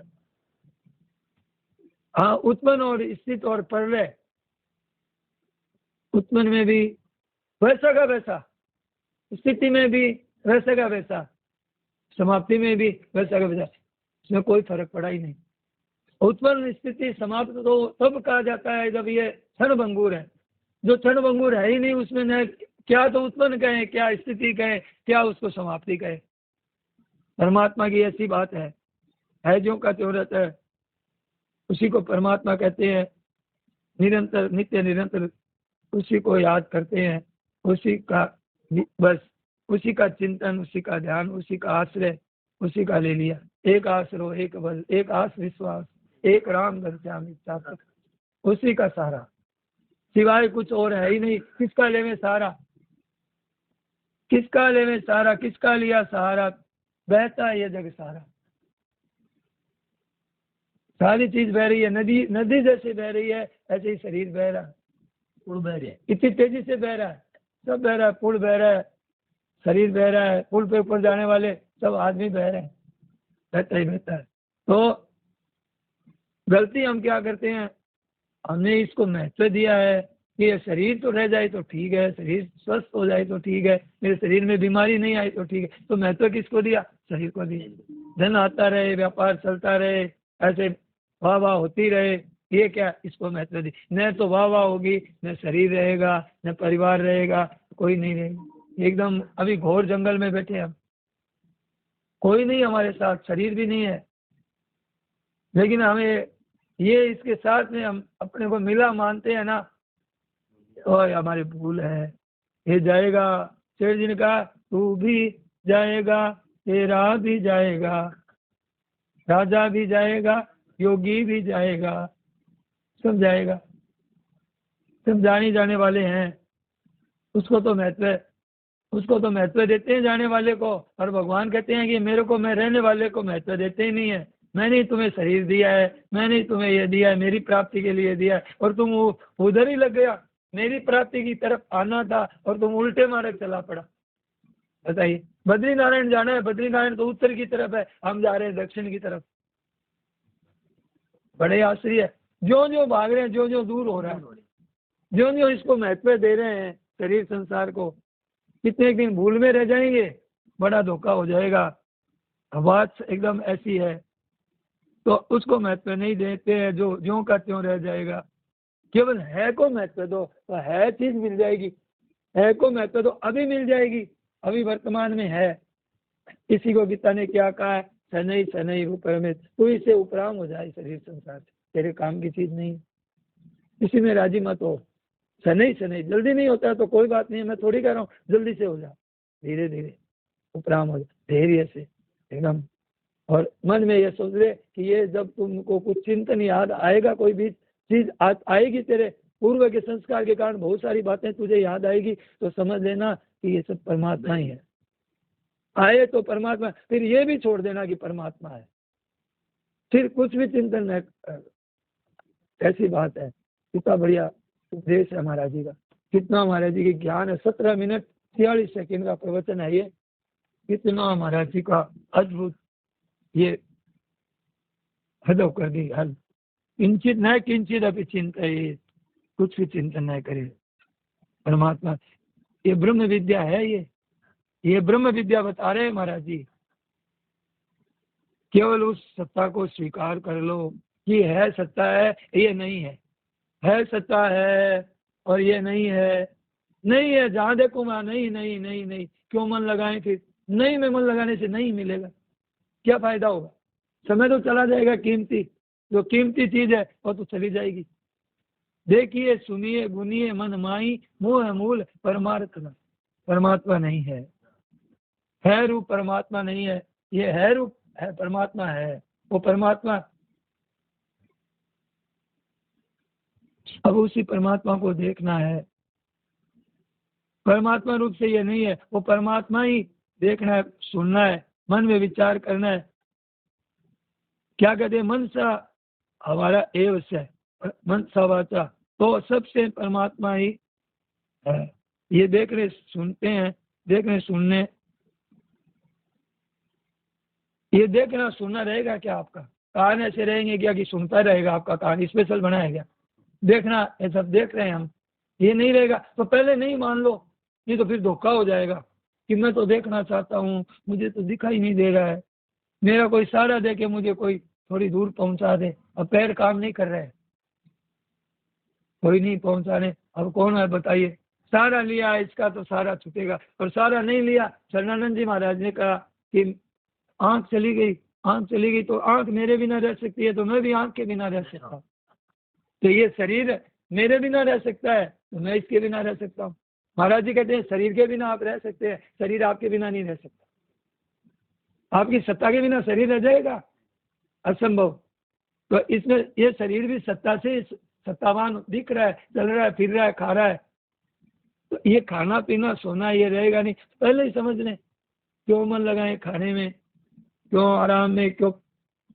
हाँ, उत्पन्न और स्थित और प्रलय, उत्पन्न में भी वैसा का वैसा, स्थिति में भी वैसा का वैसा, समाप्ति में भी वैसा का वैसा, इसमें कोई फर्क पड़ा ही नहीं। उत्पन्न स्थिति समाप्त तो तब कहा जाता है जब ये क्षणभंगुर है। जो क्षणभंगुर है ही नहीं, उसमें न क्या तो उत्पन्न कहें, क्या स्थिति कहें, क्या उसको समाप्ति कहें। परमात्मा की ऐसी बात है जो का त्यों रहता है, उसी को परमात्मा कहते हैं। निरंतर नित्य निरंतर उसी को याद करते हैं, उसी का बस, उसी का चिंतन, उसी का ध्यान, उसी का आश्रय, उसी का ले लिया। एक आश्रो एक बल, एक आस विश्वास, एक राम घनश्याम इच्छा, उसी का सहारा, सिवाय कुछ और है ही नहीं। किसका लेवे सहारा, किसका लेवे सहारा, किसका लिया सहारा, बहता है ये जग सारा। सारी चीज बह रही है, नदी नदी जैसे बह रही है, ऐसे ही शरीर बह रहा है, पुल बह रहा है, इतनी तेजी से बह रहा है, सब बह रहा है, पुल बह रहा है, शरीर बह रहा है, पुल पे ऊपर जाने वाले सब आदमी बह रहे हैं, बहता ही बहता है। तो गलती हम क्या करते हैं, हमने इसको महत्व दिया है कि ये शरीर तो रह जाए तो ठीक है, शरीर स्वस्थ हो जाए तो ठीक है, मेरे शरीर में बीमारी नहीं आई तो ठीक है। तो महत्व किसको दिया, शरीर को दिया। धन आता रहे, व्यापार चलता रहे, ऐसे वाह वाह होती रहे, ये क्या, इसको महत्व दी। न तो वाह वाह होगी, न शरीर रहेगा, न परिवार रहेगा, कोई नहीं रहेगा। एकदम अभी घोर जंगल में बैठे हम, कोई नहीं हमारे साथ, शरीर भी नहीं है, लेकिन हमें ये इसके साथ में हम अपने को मिला मानते हैं ना, और हमारी भूल है। ये जाएगा, शेर जी ने कहा तू भी जाएगा, तेरा भी जाएगा, राजा भी जाएगा, योगी भी जाएगा, सब जाएगा, सब जाने जाने वाले हैं। उसको तो महत्व देते हैं जाने वाले को, और भगवान कहते हैं कि मेरे को, मैं रहने वाले को महत्व देते ही नहीं है। मैंने ही तुम्हें शरीर दिया है, मैंने ही तुम्हें ये दिया है, मेरी प्राप्ति के लिए दिया है, और तुम उधर ही लग गया। मेरी प्राप्ति की तरफ आना था और तुम उल्टे मार्ग चला पड़ा। बताइए, बद्रीनारायण जाना है, बद्रीनारायण तो उत्तर की तरफ है, हम जा रहे हैं दक्षिण की तरफ। बड़े आश्चर्य, जो जो भाग रहे हैं, जो जो दूर हो रहा है, जो जो इसको महत्व दे रहे हैं शरीर संसार को, कितने एक दिन भूल में रह जाएंगे, बड़ा धोखा हो जाएगा। बात एकदम ऐसी है, तो उसको महत्व नहीं देते हैं, जो ज्यों का त्यों रह जाएगा। केवल है को महत्व दो, तो है चीज मिल जाएगी। है को महत्व दो, अभी मिल जाएगी, अभी वर्तमान में है। इसी को गीता ने क्या कहा है, शनै शनै उपरमित, तू इससे उपराम हो जाए, शरीर संसार से तेरे काम की चीज नहीं, इसी में राजी मत हो। शनै शनै, जल्दी नहीं होता तो कोई बात नहीं, मैं थोड़ी कह रहा हूँ जल्दी से हो जा, धीरे धीरे उपराम हो जा, धैर्य से एकदम। और मन में ये सोच ले कि ये जब तुमको कुछ चिंतन याद आएगा, कोई भी चीज आएगी, तेरे पूर्व के संस्कार के कारण बहुत सारी बातें तुझे याद आएगी, तो समझ लेना कि ये सब परमात्मा ही है। आए तो परमात्मा, फिर ये भी छोड़ देना कि परमात्मा है, फिर कुछ भी चिंतन न कर। ऐसी बात है। कितना बढ़िया उपदेश है महाराज जी का, कितना महाराज जी की ज्ञान है। 17 मिनट 46 सेकंड का प्रवचन है ये, कितना महाराज जी का अद्भुत, ये हद कर दी हद। किंचित न किंचित अभी चिंतित, कुछ भी चिंतन न करे। परमात्मा, ये ब्रह्म विद्या है। ये ब्रह्म विद्या बता रहे हैं महाराज जी। केवल उस सत्ता को स्वीकार कर लो कि है सत्ता है, ये नहीं है सत्ता है और ये नहीं है जहां देखो वहां नहीं नहीं नहीं नहीं। क्यों मन लगाएं फिर? नहीं में मन लगाने से नहीं मिलेगा, क्या फायदा होगा? समय तो चला जाएगा कीमती, जो कीमती चीज है वो तो चली जाएगी। देखिए सुनिए गुनिए मन माई, मोह मूल परमार्थ न। परमात्मा नहीं है रूप परमात्मा नहीं है, ये है रूप है परमात्मा है। वो परमात्मा, अब उसी परमात्मा को देखना है। परमात्मा रूप से ये नहीं है, वो परमात्मा ही देखना है, सुनना है, मन में विचार करना है। क्या कहते हैं? मन सा हमारा एव से, मन सा वाचा, तो सबसे परमात्मा ही है। ये देखने सुनते हैं, देखने सुनने, ये देखना सुनना रहेगा क्या आपका? कान ऐसे रहेंगे क्या कि सुनता रहेगा? आपका कान स्पेशल बनाया गया देखना, ये सब देख रहे हैं हम, ये नहीं रहेगा तो पहले नहीं मान लो, नहीं तो फिर धोखा हो जाएगा कि मैं तो देखना चाहता हूँ, मुझे तो दिखाई नहीं दे रहा है, मेरा कोई सहारा दे के मुझे कोई थोड़ी दूर पहुंचा दे। अब पैर काम नहीं कर रहे हैं, कोई नहीं पहुंचाने, अब कौन है बताइए? सहारा लिया इसका तो सहारा छूटेगा, और सहारा नहीं लिया। शरणानंद जी महाराज ने कहा कि आंख चली गई तो आंख मेरे बिना रह सकती है, तो मैं भी आंख के बिना रह सकता हूँ। तो ये शरीर मेरे बिना रह सकता है, तो मैं इसके बिना रह सकता हूँ। महाराज जी कहते हैं शरीर के बिना आप रह सकते हैं, शरीर आपके बिना नहीं रह सकता। आपकी सत्ता के बिना शरीर रह जाएगा? असंभव। तो इसमें ये शरीर भी सत्ता से सत्तावान दिख रहा है, चल रहा है, फिर रहा है, खा रहा है, तो ये खाना पीना सोना ये रहेगा नहीं, पहले ही समझ लें। क्यों मन लगाएं खाने में, क्यों आराम में, क्यों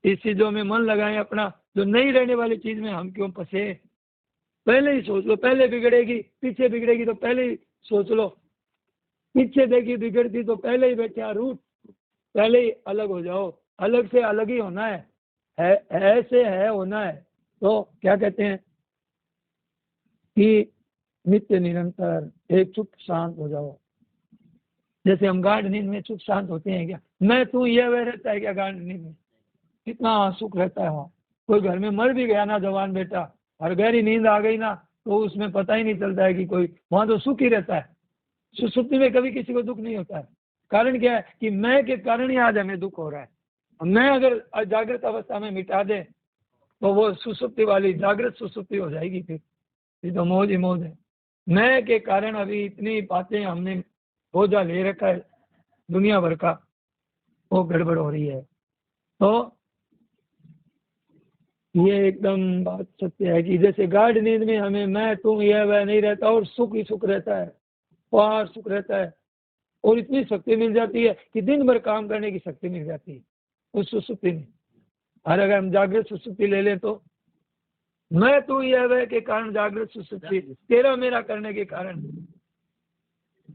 इस चीजों में मन लगाएं अपना, जो नहीं रहने वाली चीज में हम क्यों फंसे? पहले ही सोच लो, पहले बिगड़ेगी, पीछे बिगड़ेगी तो पहले ही सोच लो, पीछे देखी बिगड़ती तो पहले ही बैठा रूट, पहले ही अलग हो जाओ। अलग से अलग ही होना है से है होना है। तो क्या कहते हैं कि नित्य निरंतर एक चुप शांत हो जाओ। जैसे हम गाढ़ नींद में चुप शांत होते हैं क्या? मैं तू यह वह रहता है क्या गाढ़ नींद में? कितना सुख रहता है वहाँ। कोई घर में मर भी गया ना जवान बेटा, और गहरी नींद आ गई ना, तो उसमें पता ही नहीं चलता है कि कोई, वहाँ तो सुख ही रहता है। सुसुप्ति में कभी किसी को दुख नहीं होता है। कारण क्या है कि मैं के कारण ही आज हमें दुख हो रहा है। मैं अगर जागृत अवस्था में मिटा दे तो वो सुसुप्ति वाली जागृत सुसुप्ति हो जाएगी, फिर ये तो मौज ही मौज है। मैं के कारण अभी इतनी बातें हमने बोझा ले रखा है दुनिया भर का, वो गड़बड़ हो रही है। तो ये एकदम बात सत्य है कि जैसे गाढ़ नींद में हमें मैं तुम यह वह नहीं रहता, और सुख ही सुख रहता है, पार सुख रहता है, और इतनी शक्ति मिल जाती है कि दिन भर काम करने की शक्ति मिल जाती है उस सुसुप्ति में। और अगर हम जागृत सुसुप्ति ले लें तो मैं तू यह वह के कारण जागृत सुसुप्ति, तेरा मेरा करने के कारण,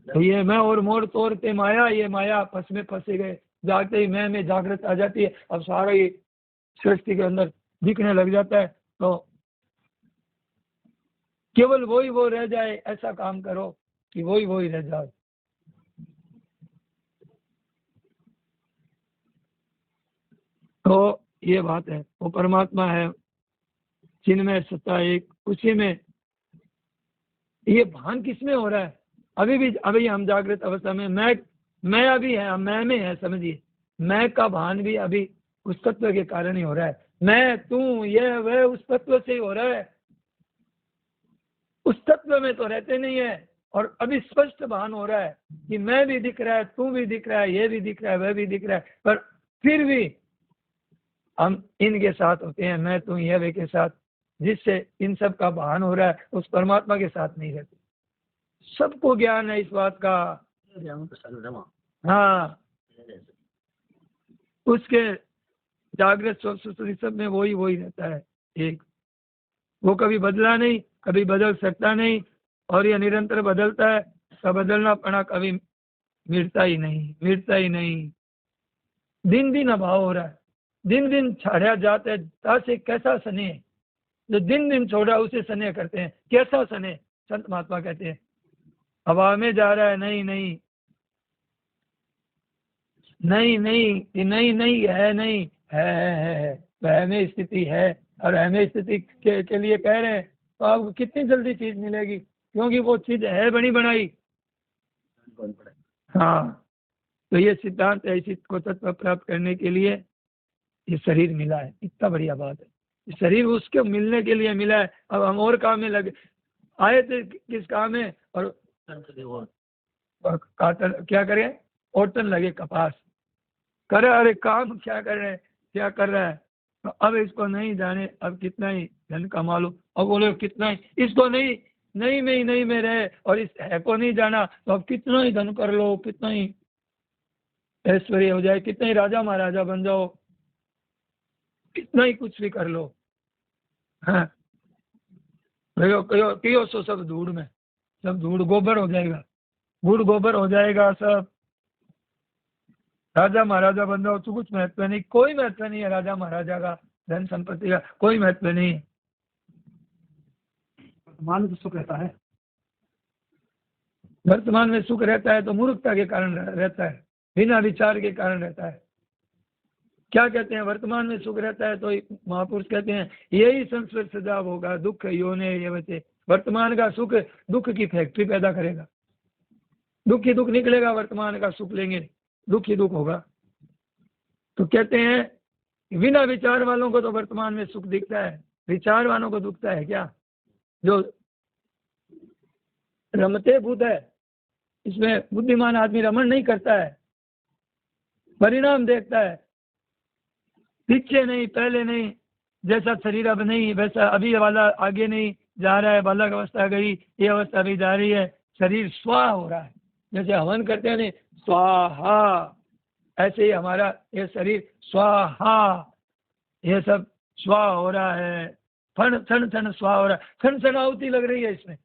तो ये मैं और मोर तोड़ते माया, ये माया फंस में फंसे गए। जागते ही मैं में जागृत आ जाती है, अब सारा ये सृष्टि के अंदर दिखने लग जाता है। तो केवल वही वो रह जाए, ऐसा काम करो कि वही रह जाए। तो ये बात है, वो परमात्मा है जिनमें सत्ता एक, उसी में। ये भान किसमें हो रहा है? अभी हम जागृत अवस्था में मैं अभी है, मैं में है, समझिए। मैं का भान भी अभी उस तत्व के कारण ही हो रहा है। मैं तू यह वह उस तत्व से ही हो रहा है, उस तत्व में तो रहते नहीं है। और अभी स्पष्ट भान हो रहा है कि मैं भी दिख रहा है, तू भी दिख रहा है, ये भी दिख रहा है, वह भी दिख रहा है, पर फिर भी हम इनके साथ होते हैं, मैं तू यह वे के साथ, जिससे इन सब का भान हो रहा है, उस परमात्मा के साथ नहीं रहते। सबको ज्ञान है इस बात का। हाँ, उसके जागृत सुसुप्ति सब में वही रहता है एक। वो कभी बदला नहीं, कभी बदल सकता नहीं, और ये निरंतर बदलता है। का बदलना पड़ा कभी मिटता ही नहीं। दिन दिन अभाव हो रहा है, दिन दिन छाड़ा जाता है। तासे कैसा स्नेह, जो दिन दिन छोड़ा उसे स्नेह करते हैं। कैसा स्नेह? संत महात्मा कहते हैं हवा में जा रहा है, नहीं नहीं नहीं नहीं, ये नहीं नहीं है, नहीं है, वह में स्थिति है, और हमें स्थिति के लिए कह रहे हैं, तो आपको कितनी जल्दी चीज मिलेगी, क्योंकि वो चीज है बनी बनाई। हाँ, तो ये सिद्धांत ऐसी को तत्व प्राप्त करने के लिए ये शरीर मिला है, इतना बढ़िया बात है। ये शरीर उसके मिलने के लिए मिला है। अब हम और काम में लगे आए थे, किस काम में, और काटन क्या करें, ओटन लगे कपास करे, अरे काम क्या कर रहे हैं, क्या कर रहा है, तो अब इसको नहीं जाने, अब कितना ही धन कमा लो, अब बोले कितना ही इसको नहीं, नहीं में रहे, और इस है को नहीं जाना, तो अब कितना ही धन कर लो, कितना ही ऐश्वर्य हो जाए, कितना ही राजा महाराजा बन जाओ, कितना ही कुछ भी कर लो, हाँ कहो कहो कहो सो सब धूड़ में, सब धूड़ गोबर हो जाएगा, गुड़ गोबर हो जाएगा सब, राजा महाराजा बन जाओ तो कुछ महत्व नहीं, कोई महत्व नहीं है राजा महाराजा का, धन संपत्ति का कोई महत्व नहीं है। वर्तमान में तो सुख रहता है, वर्तमान में सुख रहता है तो मूर्खता के कारण रहता है, बिना विचार के कारण रहता है। क्या कहते हैं, वर्तमान में सुख रहता है तो महापुरुष कहते हैं यही संस्कृत सजाव होगा, दुख योने ये बचे। वर्तमान का सुख दुख की फैक्ट्री पैदा करेगा, दुख ही दुख निकलेगा, वर्तमान का सुख लेंगे दुख ही दुख होगा। तो कहते हैं बिना विचार वालों को तो वर्तमान में सुख दिखता है, विचार वालों को दुखता है क्या, जो रमते बुद्ध है, इसमें बुद्धिमान आदमी रमण नहीं करता है, परिणाम देखता है, पीछे नहीं पहले नहीं, जैसा शरीर अब नहीं वैसा अभी वाला आगे नहीं जा रहा है, बालक अवस्था गई, ये अवस्था अभी जा रही है, शरीर स्वाहा हो रहा है, जैसे हवन करते हैं नहीं स्वाहा, ऐसे ही हमारा ये शरीर स्वाहा, ये सब स्वाहा हो रहा है, फण क्षण क्षण स्वाहा हो रहा है, क्षण क्षण आहुति लग रही है इसमें।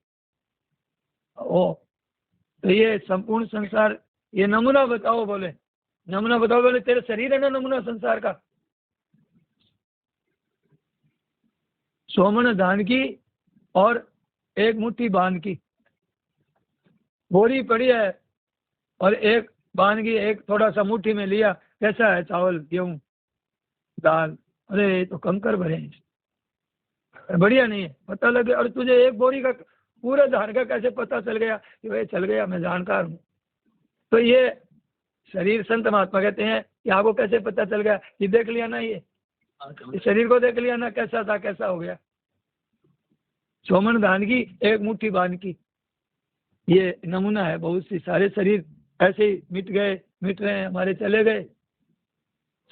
ओ तो ये संपूर्ण संसार, ये नमूना बताओ, बोले नमूना बताओ, बोले तेरे शरीर है ना नमूना संसार का, सोमन धान की और एक मुट्ठी बांध की बोरी पड़ी है, और एक बांध की एक थोड़ा सा मुट्ठी में लिया, कैसा है चावल गेहूं दाल, अरे तो कंकर भरे हैं, बढ़िया नहीं है, पता लगे, और तुझे एक बोरी का पूरे धान का कैसे पता चल गया कि भाई चल गया मैं जानकार हूँ। तो ये शरीर संत महात्मा कहते हैं कि आपको कैसे पता चल गया, कि देख लिया ना, ये शरीर को देख लिया ना कैसा था कैसा हो गया, सोमन धान की एक मुट्ठी बांध की, ये नमूना है। बहुत सी सारे शरीर ऐसे ही मिट गए, मिट रहे हैं, हमारे चले गए,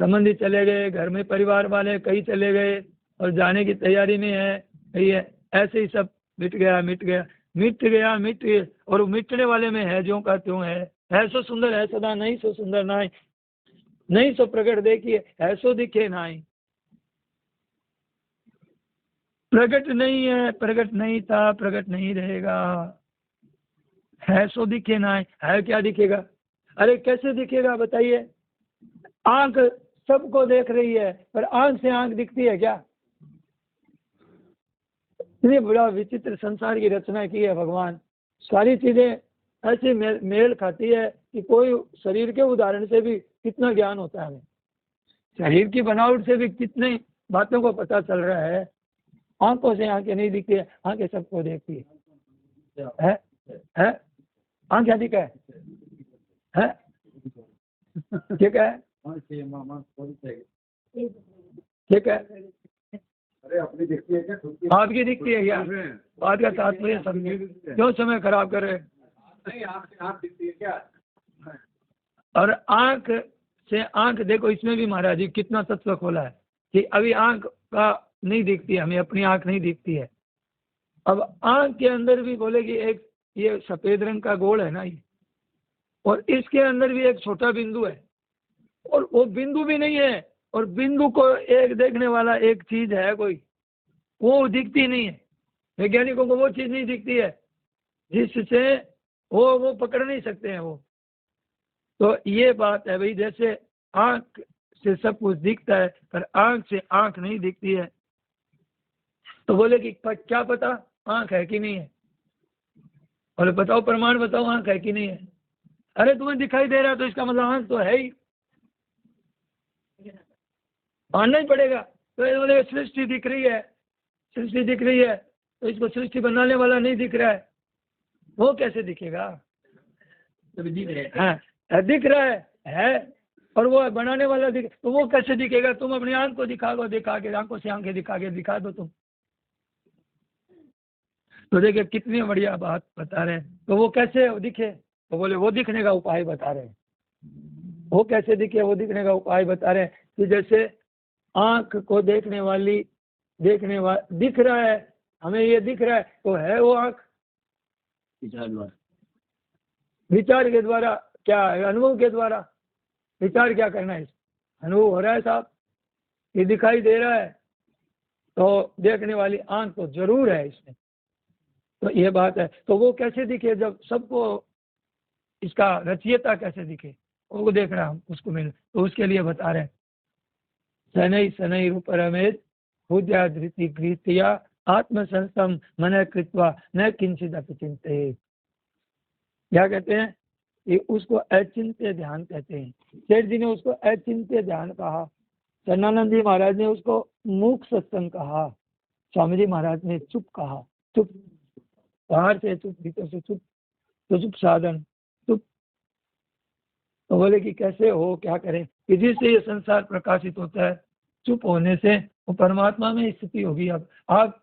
संबंधी चले गए, घर में परिवार वाले कई चले गए और जाने की तैयारी में है, कई है, ऐसे ही सब मिट गया मिट गया मिट गया मिट गया, और मिटने वाले में है ज्यों का त्यों है सो सुंदर है सदा, नहीं सो सुंदर नाई, नहीं सो प्रकट देखिए है सो दिखे नाई, प्रकट नहीं है, प्रकट नहीं था, प्रकट नहीं रहेगा, है सो दिखे ना, है क्या दिखेगा, अरे कैसे दिखेगा बताइए, आंख सबको देख रही है पर आंख से आंख दिखती है क्या, इतनी बड़ा विचित्र संसार की रचना की है भगवान, सारी चीजें ऐसी मेल खाती है कि कोई शरीर के उदाहरण से भी कितना ज्ञान होता है हमें, शरीर की बनावट से भी कितने बातों को पता चल रहा है, आंखों से आंखें नहीं दिखती है, आंखें सबको देखती है? आंख क्या दिखा है? ठीक है, ठीक है, अरे अपनी दिखती है क्या, आपकी दिखती है क्या, बात का तात्पर्य समझे, क्यों समय खराब कर रहे हैं, नहीं आँख दिखती है क्या, और आंख से आंख देखो, इसमें भी महाराज जी कितना तत्व खोला है कि अभी आंख का नहीं दिखती है, हमें अपनी आंख नहीं दिखती है, अब आंख के अंदर भी बोले कि एक ये सफेद रंग का गोल है ना ये, और इसके अंदर भी एक छोटा बिंदु है, और वो बिंदु भी नहीं है, और बिंदु को एक देखने वाला एक चीज है कोई, वो दिखती नहीं है, वैज्ञानिकों को वो चीज नहीं दिखती है जिससे वो पकड़ नहीं सकते हैं वो। तो ये बात है भाई, जैसे आंख से सब कुछ दिखता है पर आंख से आंख नहीं दिखती है, तो बोले कि क्या पता आंख है कि नहीं है, बोले बताओ प्रमाण बताओ, आंख है कि नहीं है? अरे तुम्हें दिखाई दे रहा है तो इसका मतलब आंख तो है ही, मानना ही पड़ेगा। तो ये बोले सृष्टि दिख रही है, सृष्टि दिख रही है, तो इसको सृष्टि बनाने वाला नहीं दिख रहा है, वो कैसे दिखेगा? हाँ दिख रहा है और वो बनाने वाला दिख, तो वो कैसे दिखेगा? तुम अपनी आंख को दिखा दो, दिखा के आंखों से आंखें दिखा के दिखा दो तुम। तो देखिए कितनी बढ़िया बात बता रहे हैं। तो वो कैसे दिखे? तो बोले वो दिखने का उपाय बता रहे हैं। वो कैसे दिखे? वो दिखने का उपाय बता रहे हैं कि जैसे आंख को दिख रहा है, हमें ये दिख रहा है, तो है वो आंख विचार के द्वारा, क्या है? अनुभव के द्वारा। विचार क्या करना है? अनुभव हो रहा है साहब, ये दिखाई दे रहा है, तो देखने वाली आंख तो जरूर है इसमें। तो ये बात है। तो वो कैसे दिखे? जब सबको इसका रचयिता कैसे दिखे, वो देख रहा हम उसको मिल, तो उसके लिए बता रहे हैं शनै शनै रूपरमेद बुद्ध्या धृति गृहत्या आत्मसंस्थम मन कृत्वा न किंचित अपि चिंतेत। क्या कहते हैं? ये उसको अचिंत्य ध्यान कहते हैं। सेठ जी ने उसको अचिंत्य ध्यान कहा, चन्नानंद जी महाराज ने उसको मूक सत्संग कहा, स्वामी जी महाराज ने चुप कहा। चुप, बाहर से चुप, भीतर से चुप, तो चुप साधन चुप। तो बोले कि कैसे हो, क्या करें? कि जिससे ये संसार प्रकाशित होता है, चुप होने से वो परमात्मा में स्थिति होगी। अब आप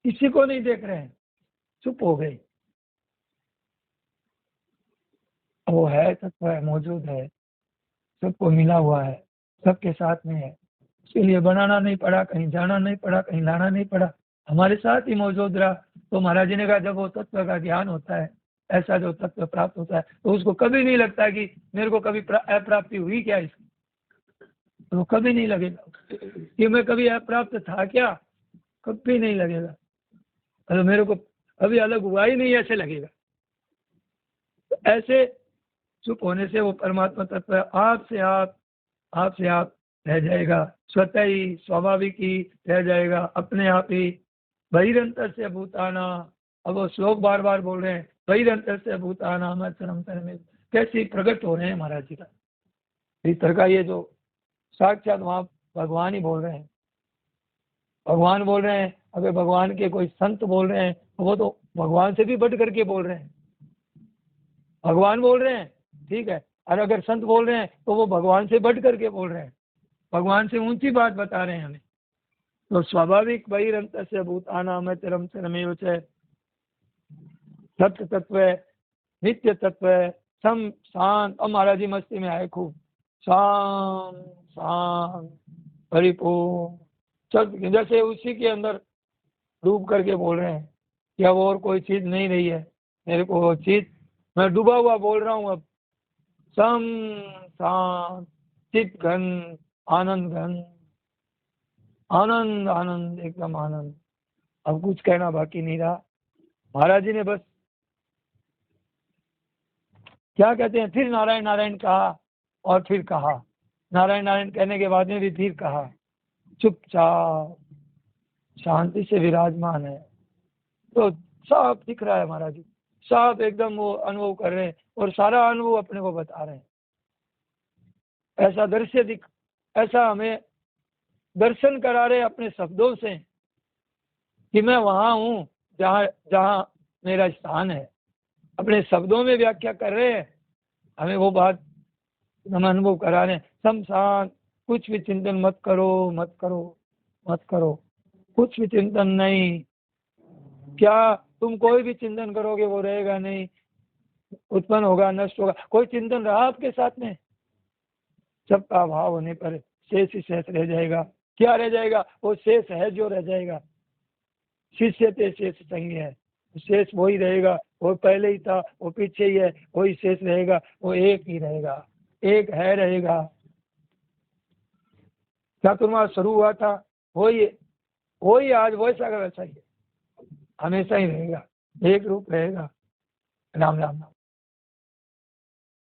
किसी को नहीं देख रहे हैं, चुप हो गए, वो है, तत्व है, मौजूद है, सबको मिला हुआ है, सबके साथ में है। इसके लिए बनाना नहीं पड़ा, कहीं जाना नहीं पड़ा, कहीं लाना नहीं पड़ा, हमारे साथ ही मौजूद रहा। तो महाराज जी ने कहा जब वो तत्व का ज्ञान होता है, ऐसा जो तत्व प्राप्त होता है, तो उसको कभी नहीं लगता कि मेरे को कभी अप्राप्ति हुई क्या इसकी, तो कभी नहीं लगेगा कि मैं कभी अप्राप्त था क्या, कभी नहीं लगेगा। अरे मेरे को अभी अलग हुआ ही नहीं, ऐसे लगेगा। तो ऐसे चुप होने से वो परमात्मा तत्व आपसे आप रह जाएगा, स्वतः ही स्वाभाविक ही रह जाएगा, अपने आप ही। बहिरंतर से भूताना, अब वो श्लोक बार बार बोल रहे हैं, बहिरंतर से भूताना मत्सरम में कैसे प्रकट हो रहे हैं महाराज जी का भीतर का, ये जो साक्षात वहाँ भगवान ही बोल रहे हैं, भगवान बोल रहे हैं। अगर भगवान के कोई संत बोल रहे हैं तो वो तो भगवान से भी बढ़ करके बोल रहे हैं, भगवान बोल रहे हैं, ठीक है। और अगर संत बोल रहे हैं तो वो भगवान से बढ़ करके बोल रहे हैं, भगवान से ऊंची बात बता रहे हैं हमें। तो स्वाभाविक बहिरंतर से भूताना में चरम चरमेव च सत्य तत्व है, नित्य तत्व है, सम शांत। अब महाराज जी मस्ती में आए खूब, शांत शांत परिपूर्ण, चल जैसे उसी के अंदर डूब करके बोल रहे हैं कि अब और कोई चीज नहीं रही है, मेरे को वो चीज, मैं डूबा हुआ बोल रहा हूँ अब। सम शांत चित घन आनंद घन, आनंद आनंद एकदम आनंद। अब कुछ कहना बाकी नहीं रहा। महाराज जी ने बस क्या कहते हैं, फिर नारायण नारायण कहा और फिर कहा, नारायण नारायण कहने के बाद में भी फिर कहा, चुपचाप शांति से विराजमान है। तो साफ दिख रहा है महाराज जी, साफ एकदम वो अनुभव कर रहे हैं और सारा अनुभव अपने को बता रहे हैं। ऐसा दृश्य दिख, ऐसा हमें दर्शन करा रहे अपने शब्दों से कि मैं वहां हूं जहां जहां मेरा स्थान है। अपने शब्दों में व्याख्या कर रहे हैं, हमें वो बात हम अनुभव करा रहे हैं। शमशान, कुछ भी चिंतन मत करो, मत करो, मत करो, कुछ भी चिंतन नहीं। क्या तुम कोई भी चिंतन करोगे वो रहेगा नहीं, उत्पन्न होगा, नष्ट होगा। कोई चिंतन रहा आपके साथ में? सबका अभाव होने पर शेष ही शेष रह जाएगा। क्या रह जाएगा? वो शेष है जो रह जाएगा। शिष्य ते शेष संग है, शेष वही रहेगा, वो पहले ही था, वो पीछे ही है, वही शेष रहेगा, वो एक ही रहेगा, एक है रहेगा। चातुर्मास शुरू हुआ था, वही आज वैसा का वैसा ही है, हमेशा ही रहेगा, एक रूप रहेगा। राम राम राम।